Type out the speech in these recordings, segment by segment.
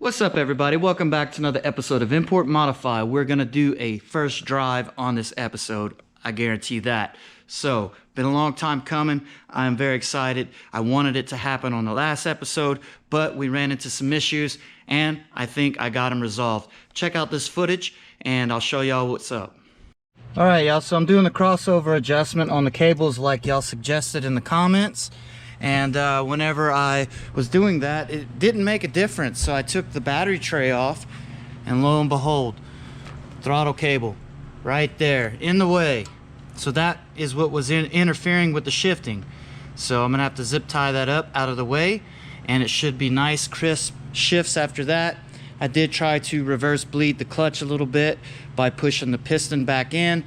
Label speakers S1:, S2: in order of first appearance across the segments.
S1: What's up, everybody? Welcome back to another episode of Import Modify. We're gonna do a first drive on this episode. I guarantee that. So, been a long time coming. I'm very excited. I wanted it to happen on the last episode, but we ran into some issues, and I think I got them resolved. Check out this footage, and I'll show y'all what's up. All right, y'all. So I'm doing the crossover adjustment on the cables, like y'all suggested in the comments. And whenever I was doing that, it didn't make a difference. So I took the battery tray off, and lo and behold, throttle cable right there in the way. So that is what was interfering with the shifting. So I'm gonna have to zip tie that up out of the way, and it should be nice crisp shifts after that. I did try to reverse bleed the clutch a little bit by pushing the piston back in,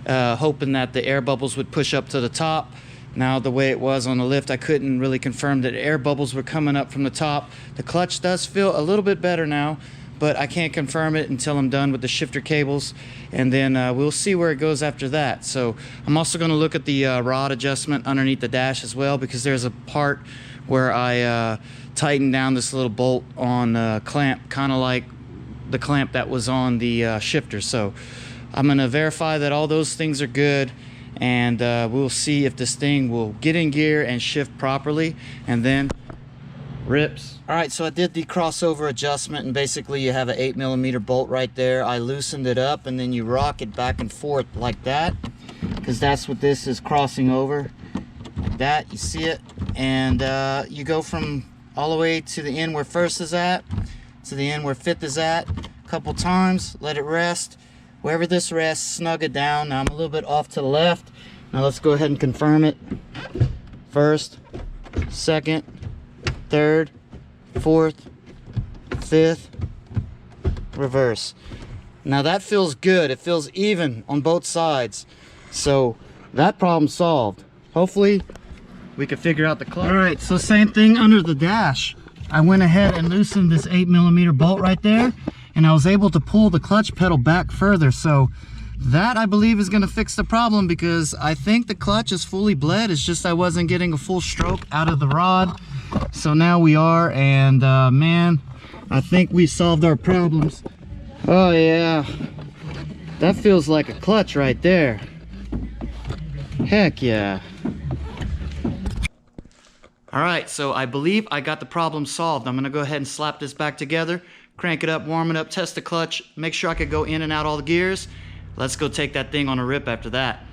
S1: hoping that the air bubbles would push up to the top. Now, the way it was on the lift, I couldn't really confirm that air bubbles were coming up from the top. The clutch does feel a little bit better now, but I can't confirm it until I'm done with the shifter cables, and then we'll see where it goes after that. So I'm also going to look at the rod adjustment underneath the dash as well, because there's a part where I tightened down this little bolt on clamp, kind of like the clamp that was on the shifter. So I'm going to verify that all those things are good, and we'll see if this thing will get in gear and shift properly, and then rips. All right, so I did the crossover adjustment, and basically you have an 8mm bolt right there. I loosened it up, and then you rock it back and forth like that, because that's what this is crossing over, like that. You see it, and you go from all the way to the end where first is at to the end where fifth is at a couple times. Let it rest. Wherever this rests, snug it down. Now I'm a little bit off to the left. Now let's go ahead and confirm it. First, second, third, fourth, fifth, reverse. Now that feels good. It feels even on both sides. So that problem solved. Hopefully we can figure out the clutch. All right, so same thing under the dash. I went ahead and loosened this 8mm bolt right there, and I was able to pull the clutch pedal back further. So that, I believe, is going to fix the problem, because I think the clutch is fully bled. It's just I wasn't getting a full stroke out of the rod. So now we are, and man, I think we solved our problems. Oh yeah, that feels like a clutch right there. Heck yeah. All right, so I believe I got the problem solved. I'm gonna go ahead and slap this back together, crank it up, warm it up, test the clutch, make sure I could go in and out all the gears. Let's go take that thing on a rip after that.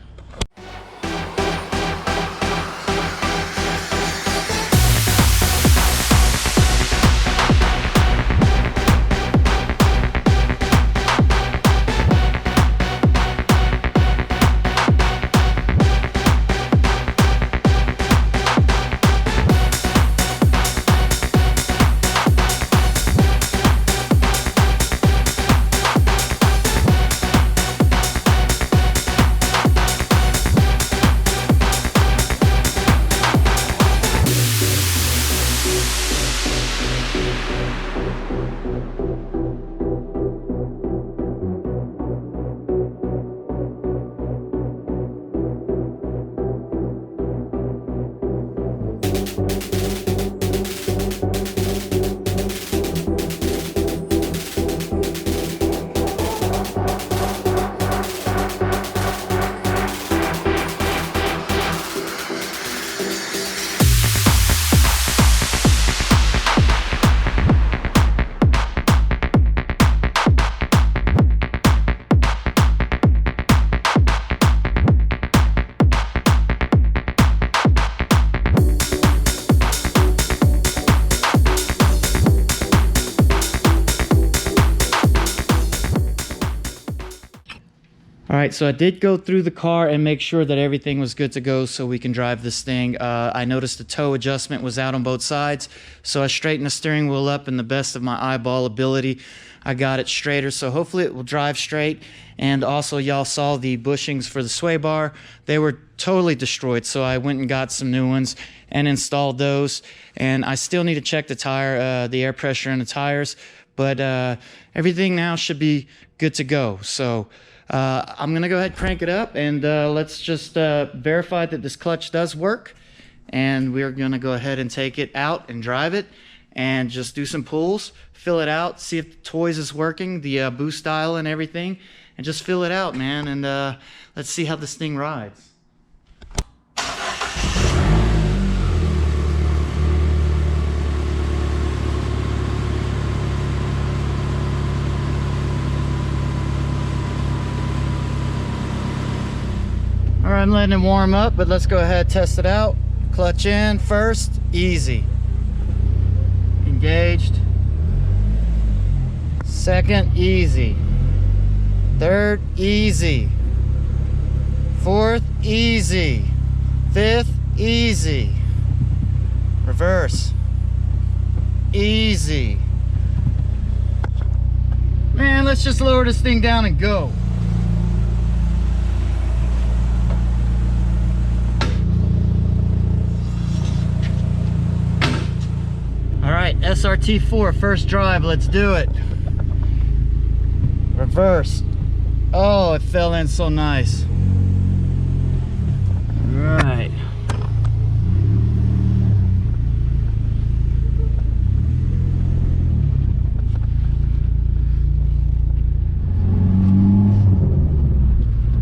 S1: All right, so I did go through the car and make sure that everything was good to go so we can drive this thing. I noticed the toe adjustment was out on both sides, so I straightened the steering wheel up in the best of my eyeball ability. I got it straighter, so hopefully it will drive straight. And also, y'all saw the bushings for the sway bar. They were totally destroyed, so I went and got some new ones and installed those. And I still need to check the tire, the air pressure in the tires, but everything now should be good to go. So I'm gonna go ahead and crank it up, and let's just verify that this clutch does work, and we're gonna go ahead and take it out and drive it, and just do some pulls, fill it out, see if the toys is working, the boost dial and everything, and just fill it out, man, and let's see how this thing rides. All right, I'm letting it warm up, but let's go ahead and test it out. Clutch in first, easy. Engaged. Second, easy. Third, easy. Fourth, easy. Fifth, easy. Reverse. Easy. Man, let's just lower this thing down and go. All right, SRT4, first drive, let's do it. Reverse. Oh, it fell in so nice. All right.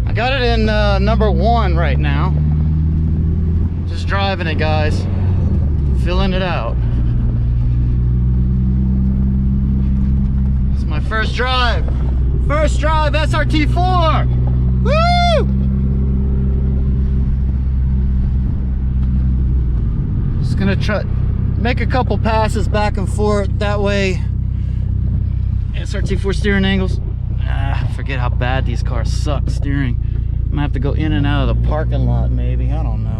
S1: I got it in number 1 right now. Just driving it, guys. Filling it out. My first drive SRT4. Woo! Just gonna try make a couple passes back and forth that way. SRT4 steering angles. Forget how bad these cars suck steering. I'm gonna have to go in and out of the parking lot maybe, I don't know.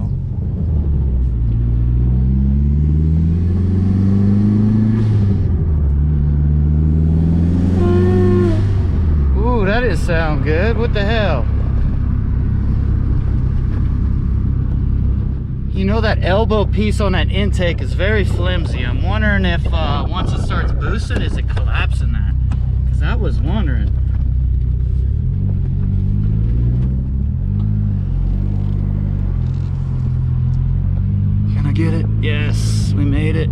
S1: That didn't sound good. What the hell? You know, that elbow piece on that intake is very flimsy. I'm wondering if once it starts boosting, is it collapsing that? Because I was wondering. Can I get it? Yes, we made it.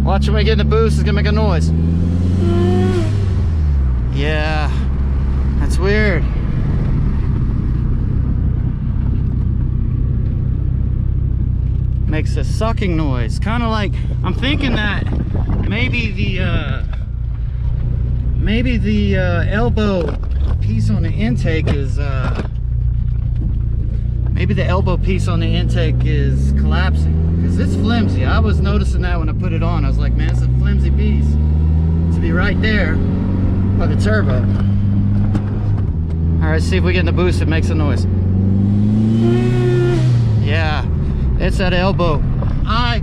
S1: Watch when we get in the boost, it's gonna make a noise. Yeah, that's weird. Makes a sucking noise, kind of like, I'm thinking that maybe the elbow piece on the intake is collapsing. Because it's flimsy. I was noticing that when I put it on. I was like, man, it's a flimsy piece to be right there by the turbo. All right, see if we get in the boost. It makes a noise. Yeah, it's that elbow. I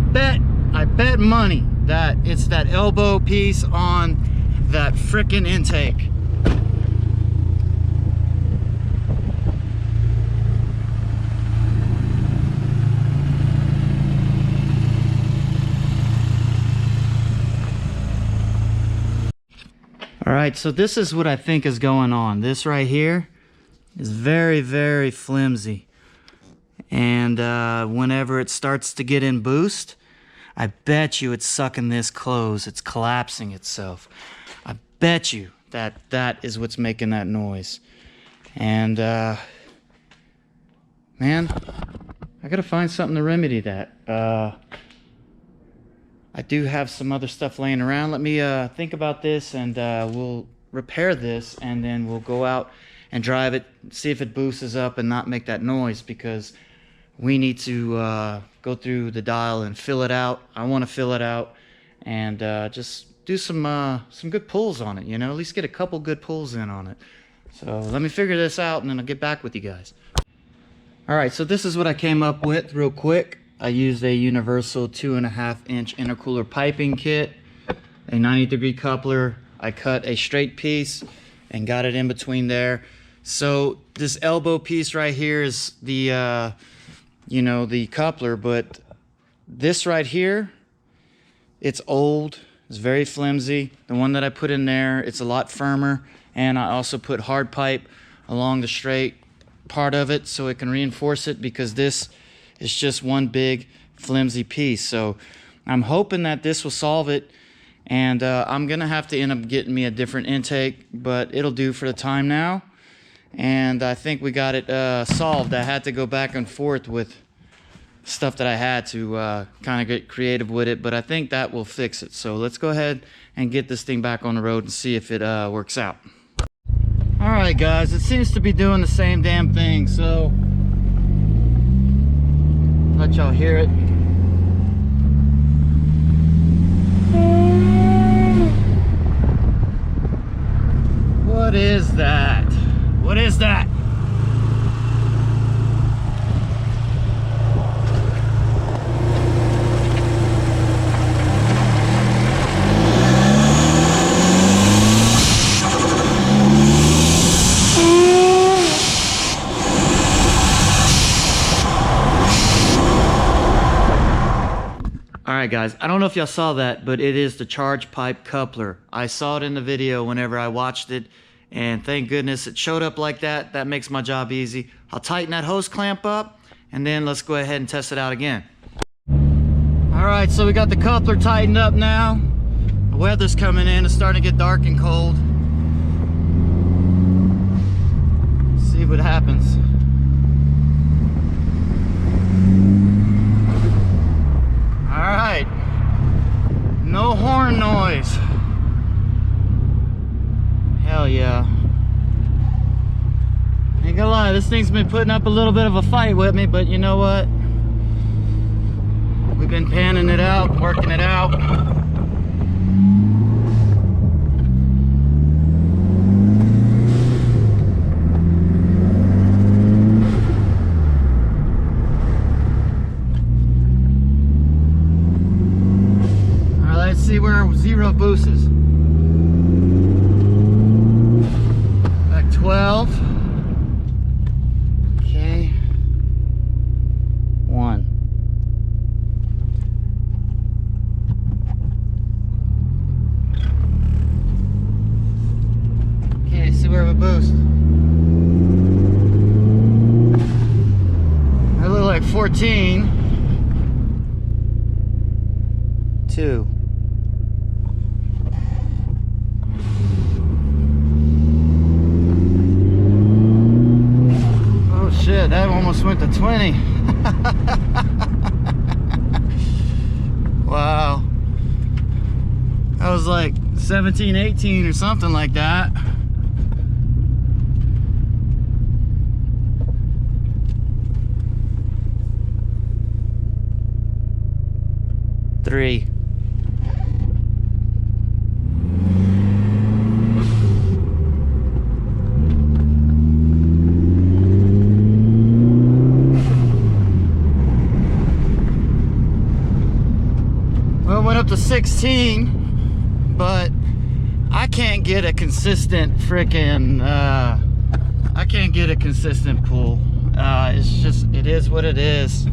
S1: bet money that it's that elbow piece on that frickin' intake. All right, so this is what I think is going on. This right here is very, very flimsy. And whenever it starts to get in boost, I bet you it's sucking this close. It's collapsing itself. I bet you that that is what's making that noise. And man, I gotta find something to remedy that. I do have some other stuff laying around. Let me think about this, and we'll repair this, and then we'll go out and drive it, see if it boosts up and not make that noise, because we need to go through the dial and fill it out. I want to fill it out and just do some good pulls on it, you know, at least get a couple good pulls in on it. So let me figure this out, and then I'll get back with you guys. All right, so this is what I came up with real quick. I used a universal 2.5-inch intercooler piping kit, a 90-degree coupler. I cut a straight piece and got it in between there. So this elbow piece right here is the, you know, the coupler, but this right here, it's old. is very flimsy. The one that I put in there, it's a lot firmer, and I also put hard pipe along the straight part of it so it can reinforce it, because this is just one big flimsy piece. So I'm hoping that this will solve it, and I'm gonna have to end up getting me a different intake, but it'll do for the time now. And I think we got it solved. I had to go back and forth with stuff that I had to kind of get creative with it, but I think that will fix it. So let's go ahead and get this thing back on the road and see if it works out. All right, guys, it seems to be doing the same damn thing, so let y'all hear it. What is that? What is that? Alright guys, I don't know if y'all saw that, but it is the charge pipe coupler. I saw it in the video whenever I watched it, and thank goodness it showed up like that. That makes my job easy. I'll tighten that hose clamp up, and then let's go ahead and test it out again. Alright, so we got the coupler tightened up now. The weather's coming in, it's starting to get dark and cold. Let's see what happens. Alright, no horn noise. Hell yeah. Ain't gonna lie, this thing's been putting up a little bit of a fight with me, but you know what? We've been panning it out, working it out. Let's see where zero boost is. Back 12. Okay. 1. Okay, see where we boost. I look like 14. 2. Shit, that almost went to 20. Wow. That was like 17, 18 or something like that. Three. Went up to 16, but I can't get a consistent freaking I can't get a consistent pull. It's just, it is what it is.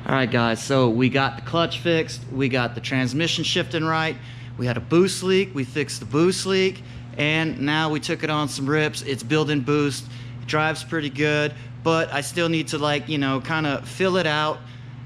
S1: All right guys, so we got the clutch fixed, we got the transmission shifting right, we had a boost leak, we fixed the boost leak, and now we took it on some rips. It's built-in boost, it drives pretty good, but I still need to, like, you know, kind of fill it out.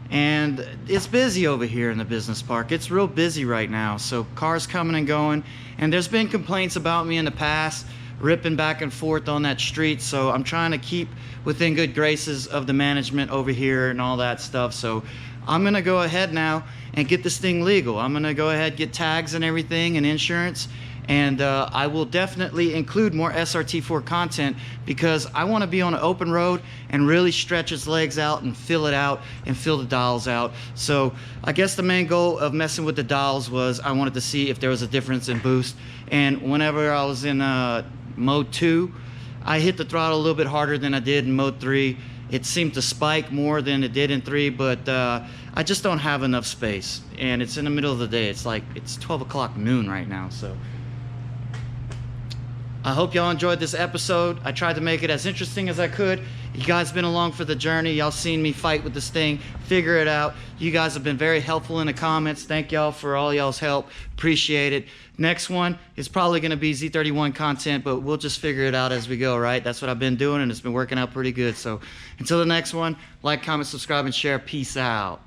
S1: And it's busy over here in the business park. It's real busy right now, so cars coming and going, and there's been complaints about me in the past ripping back and forth on that street, so I'm trying to keep within good graces of the management over here and all that stuff. So I'm gonna go ahead now and get this thing legal. I'm gonna go ahead, get tags and everything and insurance, and I will definitely include more SRT4 content, because I want to be on an open road and really stretch its legs out and fill it out and fill the dials out. So I guess the main goal of messing with the dials was I wanted to see if there was a difference in boost. And whenever I was in mode 2, I hit the throttle a little bit harder than I did in mode 3. It seemed to spike more than it did in 3, but I just don't have enough space, and it's in the middle of the day. It's like, it's 12 o'clock noon right now, so I hope y'all enjoyed this episode. I tried to make it as interesting as I could. You guys been along for the journey. Y'all seen me fight with this thing, figure it out. You guys have been very helpful in the comments. Thank y'all for all y'all's help. Appreciate it. Next one is probably going to be Z31 content, but we'll just figure it out as we go, right? That's what I've been doing, and it's been working out pretty good. So until the next one, like, comment, subscribe, and share. Peace out.